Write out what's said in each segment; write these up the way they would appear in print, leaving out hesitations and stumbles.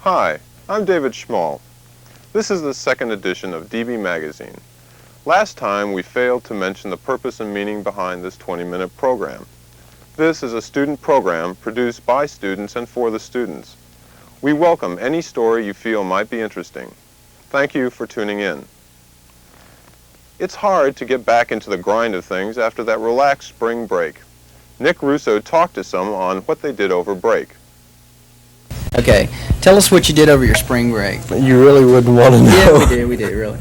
Hi, I'm David Schmall. This is the second edition of DB Magazine. Last time we failed to mention the purpose and meaning behind this 20-minute program. This is a student program produced by students and for the students. We welcome any story you feel might be interesting. Thank you for tuning in. It's hard to get back into the grind of things after that relaxed spring break. Nick Russo talked to some on what they did over break. Okay, tell us what you did over your spring break. You really wouldn't want to know. Yeah, we did, really.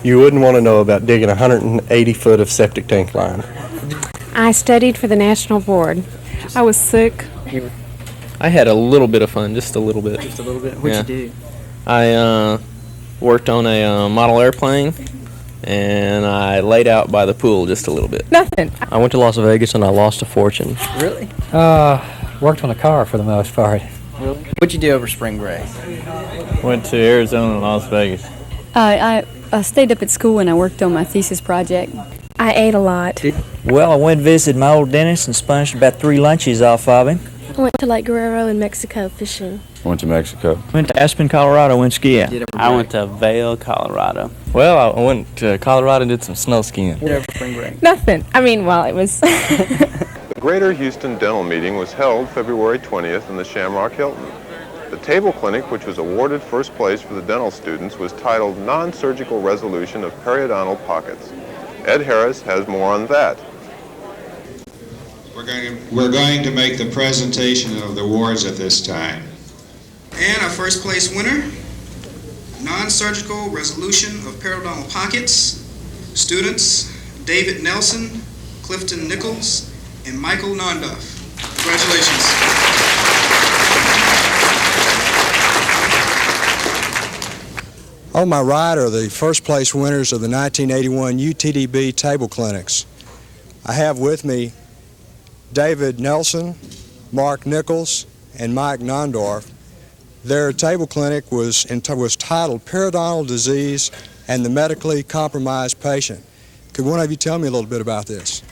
You wouldn't want to know about digging 180 foot of septic tank line. I studied for the National Board. I was sick. I had a little bit of fun, just a little bit. Just a little bit? What'd you do? I worked on a model airplane, and I laid out by the pool just a little bit. Nothing. I went to Las Vegas and I lost a fortune. Really? Worked on a car for the most part. Really? What'd you do over spring break? Went to Arizona and Las Vegas. I stayed up at school and I worked on my thesis project. I ate a lot. Well, I went and visited my old dentist and sponged about 3 lunches off of him. I went to Lake Guerrero in Mexico fishing. Went to Mexico. Went to Aspen, Colorado, went skiing. I went to Vail, Colorado. Well, I went to Colorado and did some snow skiing. What did you do over spring break? Nothing. It was... The Greater Houston Dental Meeting was held February 20th in the Shamrock Hilton. The table clinic, which was awarded first place for the dental students, was titled Non-Surgical Resolution of Periodontal Pockets. Ed Harris has more on that. We're going to make the presentation of the awards at this time. And our first place winner, Non-Surgical Resolution of Periodontal Pockets, students David Nelson, Clifton Nichols, and Michael Nonduff. Congratulations. On my right are the first place winners of the 1981 UTDB table clinics. I have with me David Nelson, Mark Nichols, and Mike Nondorf. Their table clinic was titled Periodontal Disease and the Medically Compromised Patient. Could one of you tell me a little bit about this?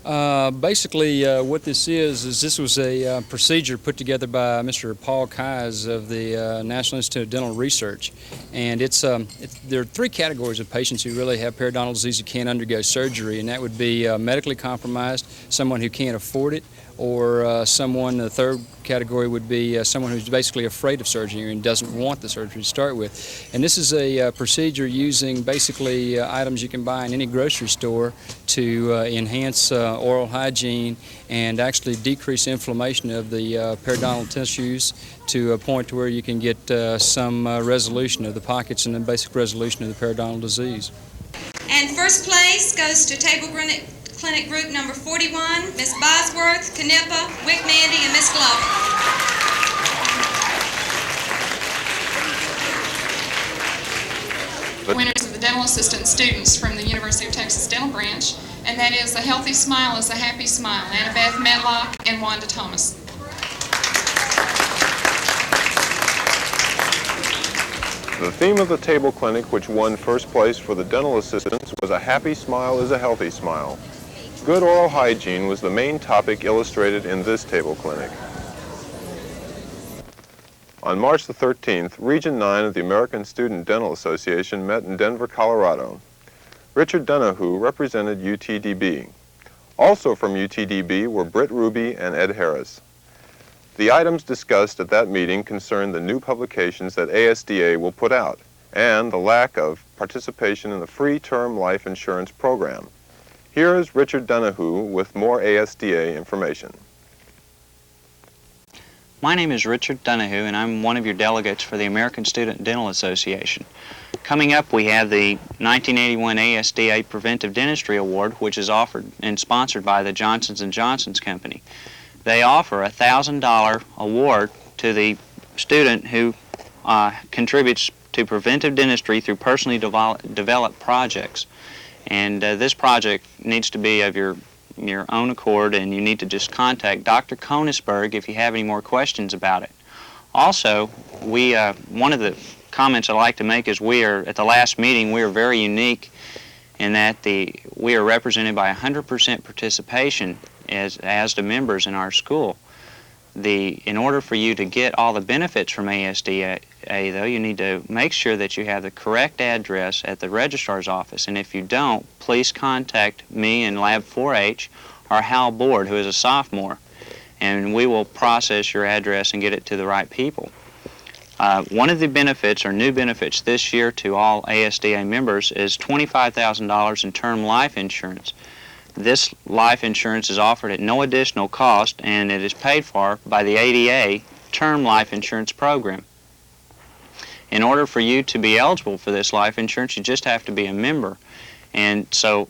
Basically, what this is this was a procedure put together by Mr. Paul Keyes of the National Institute of Dental Research, and there are 3 categories of patients who really have periodontal disease who can't undergo surgery, and that would be medically compromised, someone who can't afford it, or the third category would be someone who's basically afraid of surgery and doesn't want the surgery to start with. And this is a procedure using basically items you can buy in any grocery store to enhance oral hygiene and actually decrease inflammation of the periodontal tissues to a point to where you can get some resolution of the pockets and then basic resolution of the periodontal disease. And first place goes to Table Clinic Group number 41, Miss Bosworth, Canepa, Wick Mandy, and Miss Glover. Winners of the dental assistant students from the University of Texas Dental Branch, and that is A Healthy Smile is a Happy Smile, Annabeth Medlock and Wanda Thomas. The theme of the table clinic, which won first place for the dental assistants, was A Happy Smile is a Healthy Smile. Good oral hygiene was the main topic illustrated in this table clinic. On March the 13th, Region 9 of the American Student Dental Association met in Denver, Colorado. Richard Donahue represented UTDB. Also from UTDB were Britt Ruby and Ed Harris. The items discussed at that meeting concerned the new publications that ASDA will put out and the lack of participation in the free term life insurance program. Here is Richard Donahue with more ASDA information. My name is Richard Donahue, and I'm one of your delegates for the American Student Dental Association. Coming up, we have the 1981 ASDA Preventive Dentistry Award, which is offered and sponsored by the Johnson & Johnson Company. They offer a $1,000 award to the student who contributes to preventive dentistry through personally developed projects. And this project needs to be of your own accord, and you need to just contact Dr. Konisberg if you have any more questions about it. Also, one of the comments I'd like to make is at the last meeting, we are very unique in that we are represented by 100% participation as the members in our school. In order for you to get all the benefits from ASDA, though, you need to make sure that you have the correct address at the registrar's office. And if you don't, please contact me in Lab 4H or Hal Board, who is a sophomore, and we will process your address and get it to the right people. One of the benefits, or new benefits this year to all ASDA members, is $25,000 in term life insurance. This life insurance is offered at no additional cost, and it is paid for by the ADA Term Life Insurance Program. In order for you to be eligible for this life insurance, you just have to be a member. And so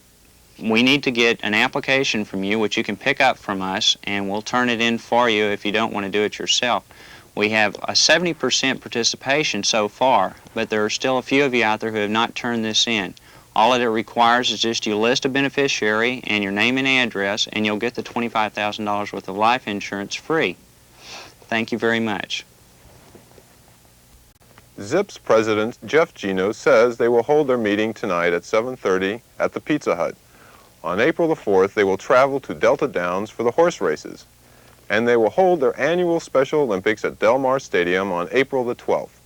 we need to get an application from you, which you can pick up from us, and we'll turn it in for you if you don't want to do it yourself. We have a 70% participation so far, but there are still a few of you out there who have not turned this in. All it requires is just you list a beneficiary and your name and address, and you'll get the $25,000 worth of life insurance free. Thank you very much. ZIP's president, Jeff Gino, says they will hold their meeting tonight at 7:30 at the Pizza Hut. On April the 4th, they will travel to Delta Downs for the horse races, and they will hold their annual Special Olympics at Del Mar Stadium on April the 12th.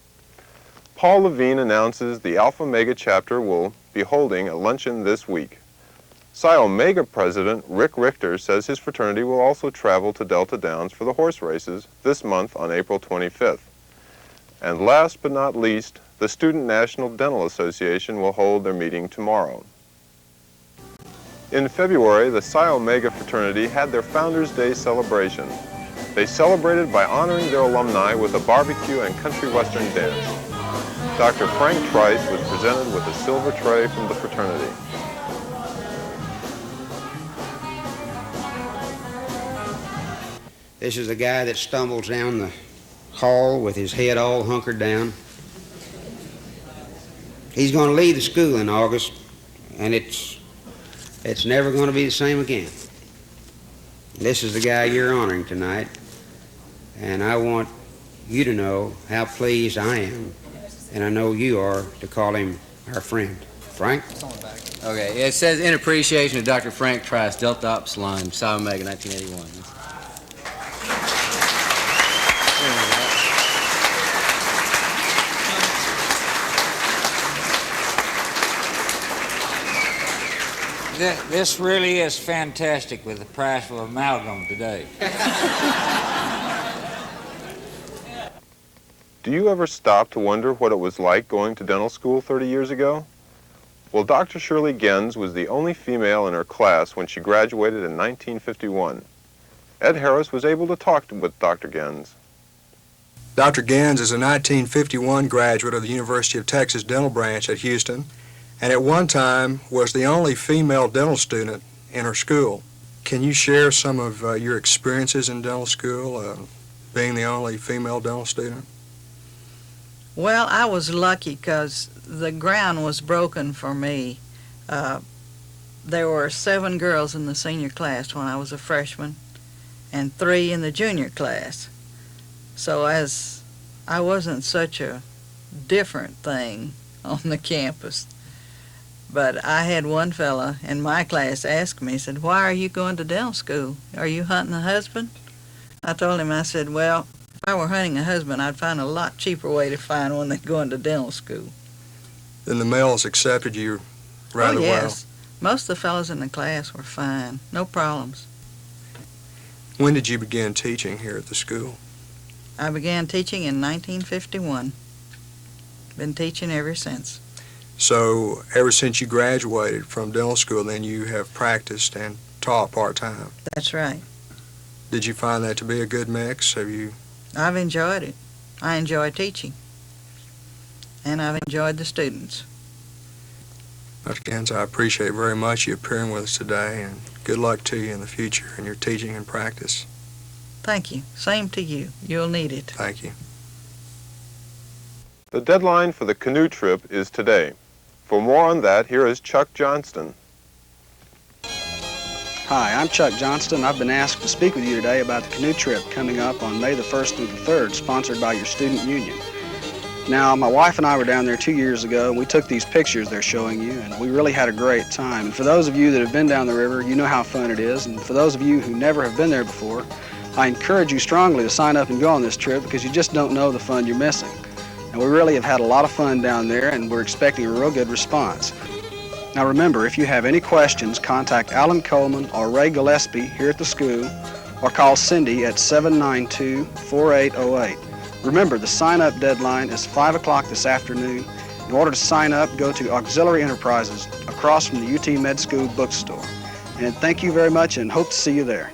Paul Levine announces the Alpha Omega chapter will be holding a luncheon this week. Psi Omega president Rick Richter says his fraternity will also travel to Delta Downs for the horse races this month on April 25th. And last but not least, the Student National Dental Association will hold their meeting tomorrow. In February, the Psi Omega fraternity had their Founders Day celebration. They celebrated by honoring their alumni with a barbecue and country western dance. Dr. Frank Trice was presented with a silver tray from the fraternity. This is a guy that stumbles down the hall with his head all hunkered down. He's going to leave the school in August, and it's never going to be the same again. This is the guy you're honoring tonight, and I want you to know how pleased I am, and I know you are, to call him our friend. Frank? Okay, it says in appreciation of Dr. Frank Trice, Delta Upsilon, Psi Omega, 1981. This really is fantastic with the price of amalgam today. Do you ever stop to wonder what it was like going to dental school 30 years ago? Well, Dr. Shirley Gens was the only female in her class when she graduated in 1951. Ed Harris was able to talk with Dr. Gens. Dr. Gens is a 1951 graduate of the University of Texas Dental Branch at Houston, and at one time was the only female dental student in her school. Can you share some of your experiences in dental school, being the only female dental student? Well, I was lucky because the ground was broken for me. There were 7 girls in the senior class when I was a freshman and 3 in the junior class. So as I wasn't such a different thing on the campus. But I had one fella in my class ask me, he said, "Why are you going to dental school? Are you hunting a husband?" I told him, I said, "Well, if I were hunting a husband, I'd find a lot cheaper way to find one than going to dental school." Then the males accepted you rather well. Oh, yes. Most of the fellows in the class were fine. No problems. When did you begin teaching here at the school? I began teaching in 1951. Been teaching ever since. So ever since you graduated from dental school, then you have practiced and taught part-time? That's right. Did you find that to be a good mix? Have you? I've enjoyed it. I enjoy teaching. And I've enjoyed the students. Dr. Gens, I appreciate very much you appearing with us today, and good luck to you in the future in your teaching and practice. Thank you. Same to you. You'll need it. Thank you. The deadline for the canoe trip is today. For more on that, here is Chuck Johnston. Hi, I'm Chuck Johnston. I've been asked to speak with you today about the canoe trip coming up on May the 1st through the 3rd, sponsored by your student union. Now, my wife and I were down there 2 years ago, and we took these pictures they're showing you, and we really had a great time. And for those of you that have been down the river, you know how fun it is. And for those of you who never have been there before, I encourage you strongly to sign up and go on this trip because you just don't know the fun you're missing. And we really have had a lot of fun down there, and we're expecting a real good response. Now remember, if you have any questions, contact Alan Coleman or Ray Gillespie here at the school, or call Cindy at 792-4808. Remember, the sign-up deadline is 5 o'clock this afternoon. In order to sign up, go to Auxiliary Enterprises across from the UT Med School bookstore. And thank you very much, and hope to see you there.